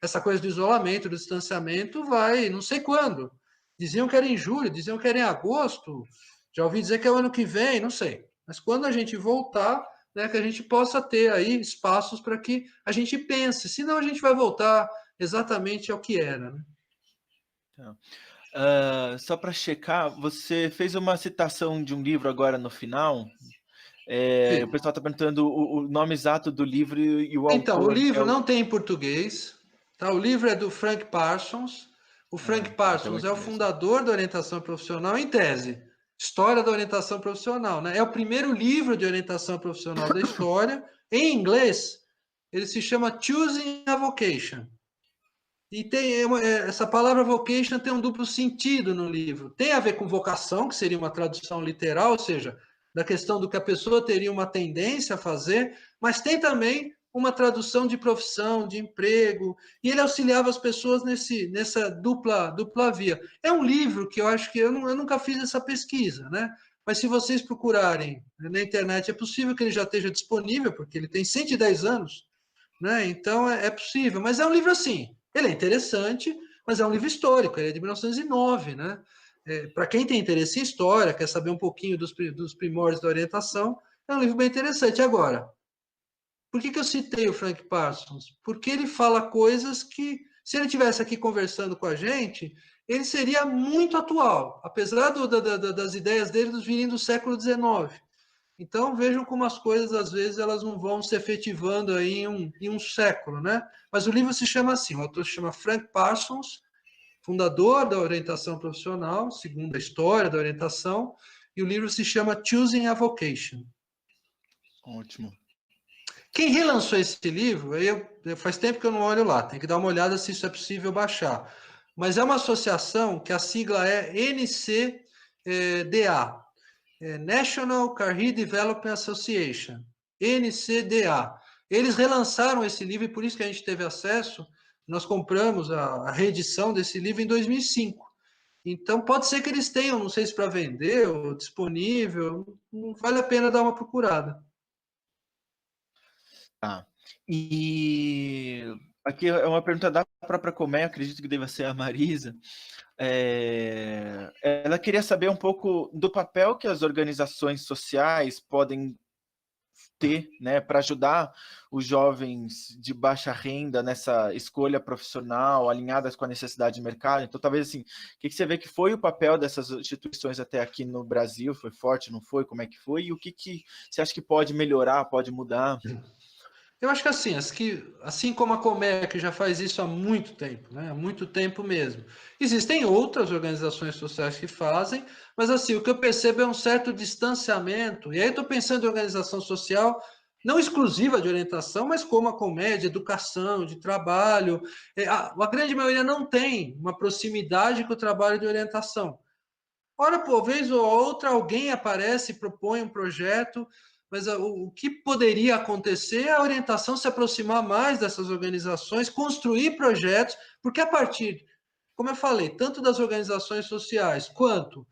B: essa coisa do isolamento, do distanciamento, vai, não sei quando. Diziam que era em julho, diziam que era em agosto, já ouvi dizer que é o ano que vem, não sei. Mas quando a gente voltar, né, que a gente possa ter aí espaços para que a gente pense, senão a gente vai voltar exatamente ao que era. Né?
C: Então, só para checar, você fez uma citação de um livro agora no final. O pessoal está perguntando o nome exato do livro e o
B: então,
C: autor.
B: o livro não tem em português. Tá? O livro é do Frank Parsons. O Frank
C: Então
B: Parsons
C: é
B: é o
C: mesmo.
B: fundador da orientação profissional em tese. História da orientação profissional. Né? É o primeiro livro de orientação profissional da história. Em inglês, ele se chama Choosing a Vocation. E essa palavra vocation tem um duplo sentido no livro. Tem a ver com vocação, que seria uma tradução literal, ou seja, da questão do que a pessoa teria uma tendência a fazer, mas tem também uma tradução de profissão, de emprego, e ele auxiliava as pessoas nessa dupla via. É um livro que eu acho que eu nunca fiz essa pesquisa, né? Mas se vocês procurarem na internet, é possível que ele já esteja disponível, porque ele tem 110 anos, né? Então é possível, mas é um livro assim, ele é interessante, mas é um livro histórico, ele é de 1909, né? Para quem tem interesse em história, quer saber um pouquinho dos primórdios da orientação, é um livro bem interessante. Agora, por que eu citei o Frank Parsons? Porque ele fala coisas que, se ele estivesse aqui conversando com a gente, ele seria muito atual, apesar das ideias dele virem do século XIX. Então, vejam como as coisas, às vezes, elas não vão se efetivando aí em um século, né? Mas o livro se chama assim, o autor se chama Frank Parsons, fundador da orientação profissional, segundo a história da orientação, e o livro se chama Choosing a Vocation.
C: Ótimo.
B: Quem relançou esse livro, faz tempo que eu não olho lá, tem que dar uma olhada se isso é possível baixar. Mas é uma associação que a sigla é NCDA, National Career Development Association, NCDA. Eles relançaram esse livro e por isso que a gente teve acesso. Nós compramos a reedição desse livro em 2005. Então, pode ser que eles tenham, não sei se para vender ou disponível, não vale a pena dar uma procurada.
C: Tá. E aqui é uma pergunta da própria Comé, acredito que deva ser a Marisa. Ela queria saber um pouco do papel que as organizações sociais podem ter, né, para ajudar os jovens de baixa renda nessa escolha profissional, alinhadas com a necessidade de mercado. Então, talvez assim, o que você vê que foi o papel dessas instituições até aqui no Brasil? Foi forte, não foi? Como é que foi? E o que você acha que pode melhorar, pode mudar?
B: Eu acho que assim como a Comé, que já faz isso há muito tempo, né? Há muito tempo mesmo. Existem outras organizações sociais que fazem, mas assim, o que eu percebo é um certo distanciamento. E aí eu estou pensando em organização social não exclusiva de orientação, mas como a Comé, de educação, de trabalho. A grande maioria não tem uma proximidade com o trabalho de orientação. Ora, por vez ou outra, alguém aparece e propõe um projeto, mas o que poderia acontecer é a orientação se aproximar mais dessas organizações, construir projetos, porque a partir, como eu falei, tanto das organizações sociais quanto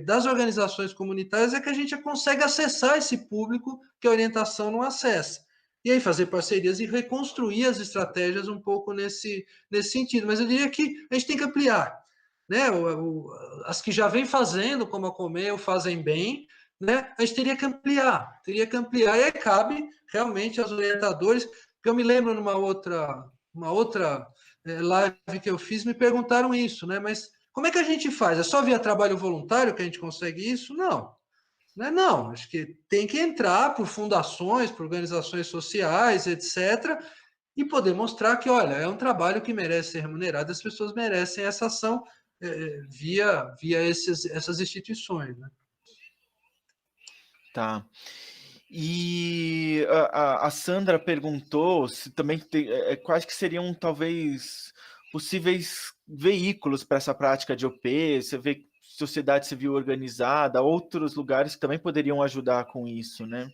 B: das organizações comunitárias, é que a gente consegue acessar esse público que a orientação não acessa. E aí fazer parcerias e reconstruir as estratégias um pouco nesse sentido. Mas eu diria que a gente tem que ampliar, né? As que já vem fazendo, como a Comeu, fazem bem, né? A gente teria que ampliar, e aí cabe realmente aos orientadores, porque eu me lembro numa outra live que eu fiz, me perguntaram isso, né? Mas como é que a gente faz? É só via trabalho voluntário que a gente consegue isso? Não. Não, acho que tem que entrar por fundações, por organizações sociais, etc., e poder mostrar que, olha, é um trabalho que merece ser remunerado, as pessoas merecem essa ação via essas instituições, né?
C: Tá. E a Sandra perguntou se também quais que seriam, talvez, possíveis veículos para essa prática de OP. Você vê sociedade civil organizada, outros lugares que também poderiam ajudar com isso, né?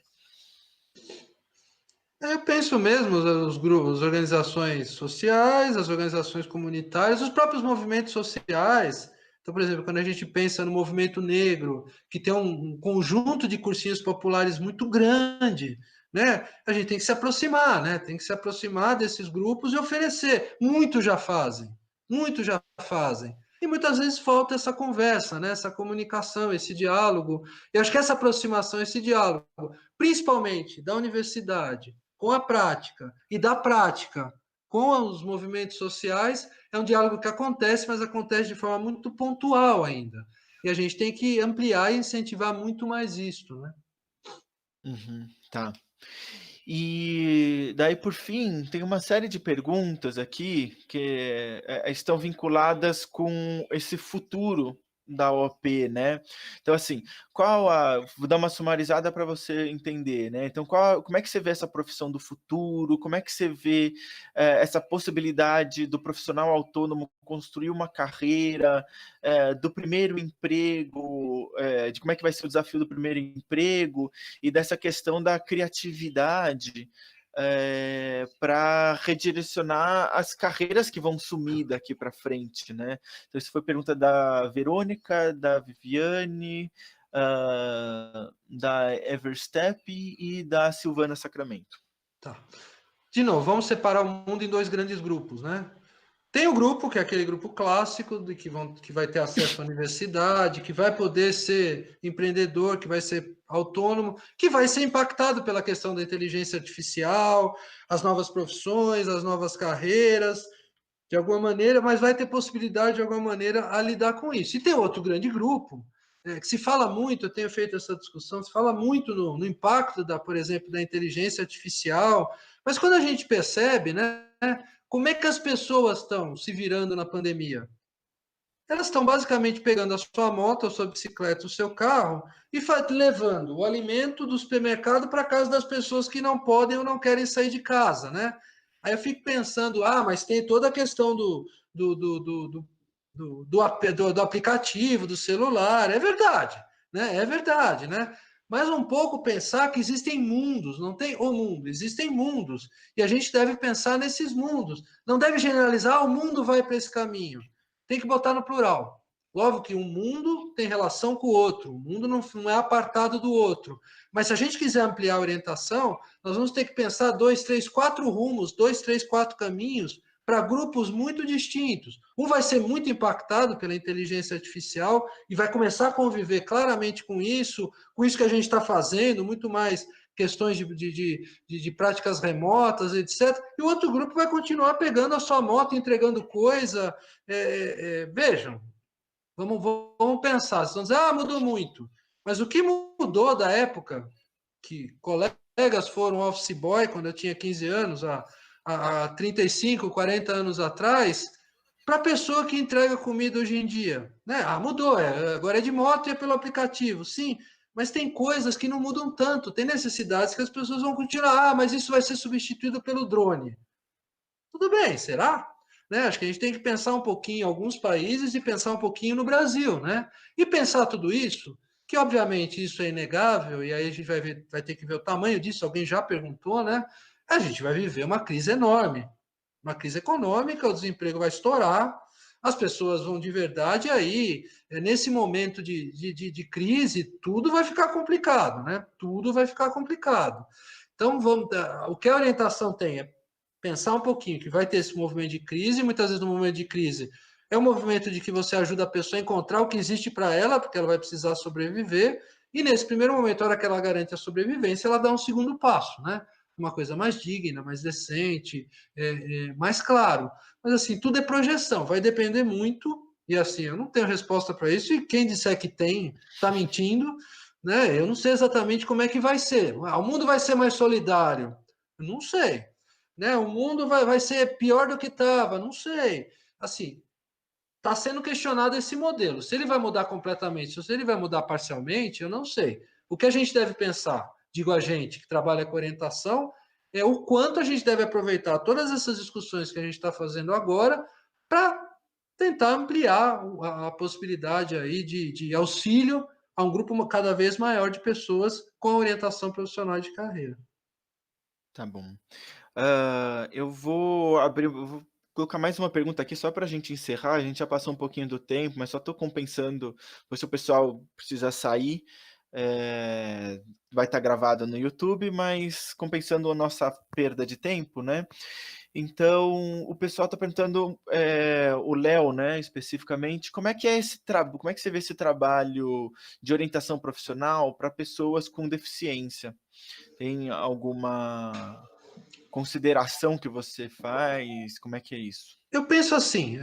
B: Eu penso mesmo os grupos, as organizações sociais, as organizações comunitárias, os próprios movimentos sociais. Então, por exemplo, quando a gente pensa no movimento negro, que tem um conjunto de cursinhos populares muito grande, né? A gente tem que se aproximar, né? Tem que se aproximar desses grupos e oferecer. Muitos já fazem, muitos já fazem. E muitas vezes falta essa conversa, né? Essa comunicação, esse diálogo. Eu acho que essa aproximação, esse diálogo, principalmente da universidade, com a prática e da prática com os movimentos sociais, é um diálogo que acontece, mas acontece de forma muito pontual ainda. E a gente tem que ampliar e incentivar muito mais isto, né?
C: Uhum, tá. E daí, por fim, tem uma série de perguntas aqui que estão vinculadas com esse futuro da OP, né? Então, assim, vou dar uma sumarizada para você entender, né? Então, como é que você vê essa profissão do futuro? Como é que você vê essa possibilidade do profissional autônomo construir uma carreira, do primeiro emprego, de como é que vai ser o desafio do primeiro emprego e dessa questão da criatividade para redirecionar as carreiras que vão sumir daqui para frente, né? Então, isso foi pergunta da Verônica, da Viviane, da Everstep e da Silvana Sacramento.
B: Tá. De novo, vamos separar o mundo em dois grandes grupos, né? Tem o grupo, que é aquele grupo clássico, que vai ter acesso à universidade, que vai poder ser empreendedor, que vai ser autônomo, que vai ser impactado pela questão da inteligência artificial, as novas profissões, as novas carreiras, de alguma maneira, mas vai ter possibilidade, de alguma maneira, a lidar com isso. E tem outro grande grupo, que se fala muito, eu tenho feito essa discussão, se fala muito no impacto, por exemplo, da inteligência artificial, mas quando a gente percebe, né, como é que as pessoas estão se virando na pandemia? Elas estão basicamente pegando a sua moto, a sua bicicleta, o seu carro e levando o alimento do supermercado para casa das pessoas que não podem ou não querem sair de casa, né? Aí eu fico pensando, mas tem toda a questão do aplicativo, do celular, é verdade, né? É verdade, né? Mas um pouco pensar que existem mundos, não tem o mundo, existem mundos, e a gente deve pensar nesses mundos. Não deve generalizar, o mundo vai para esse caminho. Tem que botar no plural. Óbvio que um mundo tem relação com o outro, o mundo não é apartado do outro. Mas se a gente quiser ampliar a orientação, nós vamos ter que pensar 2, 3, 4 rumos, 2, 3, 4 caminhos para grupos muito distintos. Um vai ser muito impactado pela inteligência artificial e vai começar a conviver claramente com isso que a gente está fazendo, muito mais questões de práticas remotas, etc. E o outro grupo vai continuar pegando a sua moto, entregando coisa. Vejam, vamos pensar. Vocês vão dizer, mudou muito. Mas o que mudou da época que colegas foram office boy, quando eu tinha 15 anos, há 35, 40 anos atrás, para a pessoa que entrega comida hoje em dia? Né? Mudou. Agora é de moto e é pelo aplicativo. Sim, mas tem coisas que não mudam tanto. Tem necessidades que as pessoas vão continuar. Mas isso vai ser substituído pelo drone. Tudo bem, será? Né? Acho que a gente tem que pensar um pouquinho em alguns países e pensar um pouquinho no Brasil, né? E pensar tudo isso, que obviamente isso é inegável, e aí a gente vai ter que ver o tamanho disso, alguém já perguntou, né? A gente vai viver uma crise enorme, uma crise econômica, o desemprego vai estourar, as pessoas vão de verdade, e aí, nesse momento de crise, tudo vai ficar complicado, né? Tudo vai ficar complicado. Então, o que a orientação tem é pensar um pouquinho que vai ter esse movimento de crise, muitas vezes no momento de crise é um movimento de que você ajuda a pessoa a encontrar o que existe para ela, porque ela vai precisar sobreviver, e nesse primeiro momento, a hora que ela garante a sobrevivência, ela dá um segundo passo, né? Uma coisa mais digna, mais decente, mais claro. Mas assim, tudo é projeção, vai depender muito, e assim, eu não tenho resposta para isso, e quem disser que tem, está mentindo, né? Eu não sei exatamente como é que vai ser. O mundo vai ser mais solidário? Eu não sei. Né? O mundo vai ser pior do que estava, não sei. Assim, está sendo questionado esse modelo. Se ele vai mudar completamente, se ele vai mudar parcialmente, eu não sei. O que a gente deve pensar, digo a gente que trabalha com orientação, é o quanto a gente deve aproveitar todas essas discussões que a gente está fazendo agora para tentar ampliar a possibilidade aí de auxílio a um grupo cada vez maior de pessoas com orientação profissional de carreira.
C: Tá bom. Eu vou colocar mais uma pergunta aqui só para a gente encerrar. A gente já passou um pouquinho do tempo, mas só estou compensando, se o pessoal precisa sair, vai estar gravado no YouTube, mas compensando a nossa perda de tempo, né? Então, o pessoal está perguntando, o Léo, né, especificamente, como é que você vê esse trabalho de orientação profissional para pessoas com deficiência? Tem alguma consideração que você faz? Como é que é isso?
B: Eu penso assim,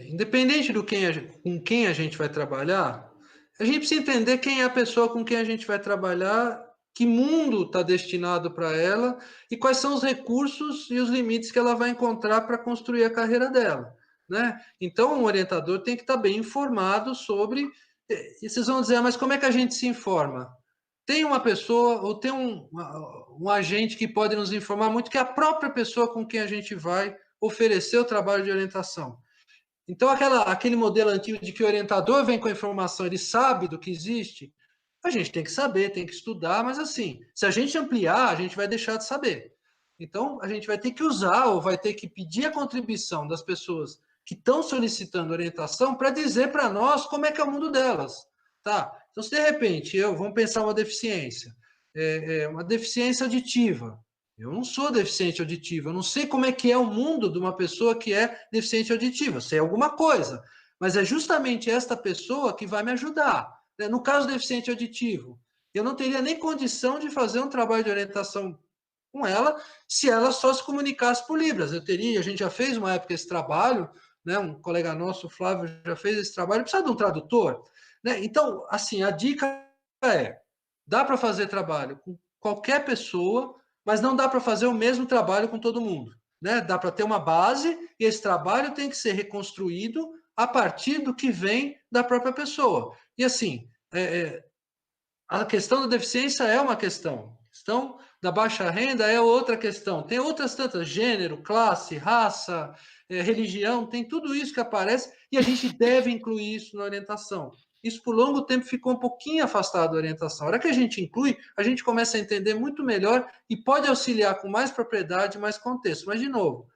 B: independente com quem a gente vai trabalhar, a gente precisa entender quem é a pessoa com quem a gente vai trabalhar, que mundo está destinado para ela e quais são os recursos e os limites que ela vai encontrar para construir a carreira dela. Né? Então, um orientador tem que estar bem informado sobre. E vocês vão dizer, mas como é que a gente se informa? Tem uma pessoa ou tem um agente que pode nos informar muito, que é a própria pessoa com quem a gente vai oferecer o trabalho de orientação. Então, aquele modelo antigo de que o orientador vem com a informação, ele sabe do que existe, a gente tem que saber, tem que estudar, mas assim, se a gente ampliar, a gente vai deixar de saber. Então, a gente vai ter que usar ou vai ter que pedir a contribuição das pessoas que estão solicitando orientação para dizer para nós como é que é o mundo delas. Tá? Então, se de repente, vamos pensar uma deficiência auditiva. Eu não sou deficiente auditivo, eu não sei como é que é o mundo de uma pessoa que é deficiente auditiva, sei alguma coisa, mas é justamente esta pessoa que vai me ajudar. No caso do deficiente auditivo, eu não teria nem condição de fazer um trabalho de orientação com ela se ela só se comunicasse por Libras. A gente já fez uma época esse trabalho, né? Um colega nosso, o Flávio, já fez esse trabalho, precisa de um tradutor. Né? Então, assim, a dica dá para fazer trabalho com qualquer pessoa, mas não dá para fazer o mesmo trabalho com todo mundo. Né? Dá para ter uma base e esse trabalho tem que ser reconstruído a partir do que vem da própria pessoa. E assim, a questão da deficiência é uma questão. A questão da baixa renda é outra questão. Tem outras tantas, gênero, classe, raça, religião, tem tudo isso que aparece e a gente deve incluir isso na orientação. Isso, por longo tempo, ficou um pouquinho afastado da orientação. A hora que a gente inclui, a gente começa a entender muito melhor e pode auxiliar com mais propriedade, mais contexto. Mas, de novo,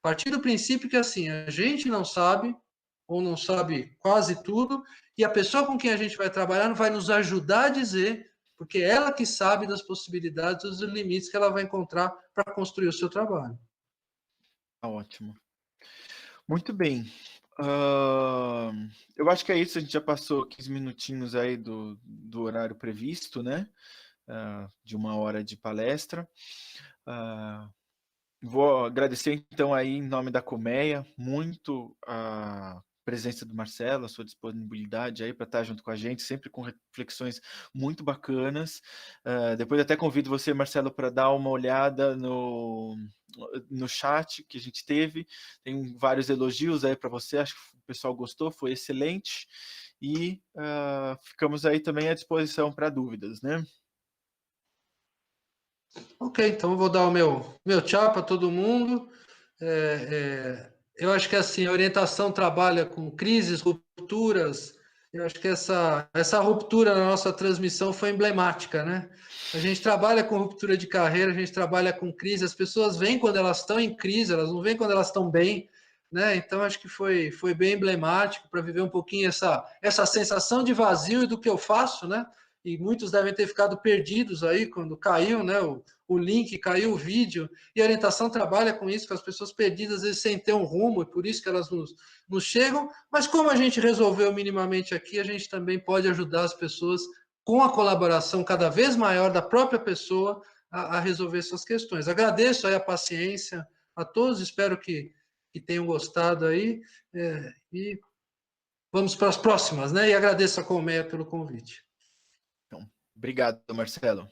B: a partir do princípio que, assim, a gente não sabe ou não sabe quase tudo, e a pessoa com quem a gente vai trabalhar vai nos ajudar a dizer, porque é ela que sabe das possibilidades, dos limites que ela vai encontrar para construir o seu trabalho.
C: Ótimo. Muito bem. Eu acho que é isso, a gente já passou 15 minutinhos aí do horário previsto, né? De 1 hora de palestra. Vou agradecer, então, aí, em nome da Colmeia, muito a presença do Marcelo, a sua disponibilidade aí para estar junto com a gente, sempre com reflexões muito bacanas. Depois até convido você, Marcelo, para dar uma olhada no chat que a gente teve. Tem vários elogios aí para você, acho que o pessoal gostou, foi excelente. E ficamos aí também à disposição para dúvidas, né?
B: Ok, então eu vou dar o meu tchau para todo mundo. Eu acho que assim, a orientação trabalha com crises, rupturas. Eu acho que essa ruptura na nossa transmissão foi emblemática, né? A gente trabalha com ruptura de carreira, a gente trabalha com crise. As pessoas vêm quando elas estão em crise, elas não vêm quando elas estão bem, né? Então acho que foi bem emblemático para viver um pouquinho essa sensação de vazio e do que eu faço, né? E muitos devem ter ficado perdidos aí quando caiu, né? O link, caiu o vídeo, e a orientação trabalha com isso, com as pessoas perdidas, às vezes sem ter um rumo, e por isso que elas nos chegam, mas como a gente resolveu minimamente aqui, a gente também pode ajudar as pessoas com a colaboração cada vez maior da própria pessoa a resolver suas questões. Agradeço aí a paciência a todos, espero que tenham gostado aí, e vamos para as próximas, né? E agradeço a Colmeia pelo convite.
C: Então, obrigado, Marcelo.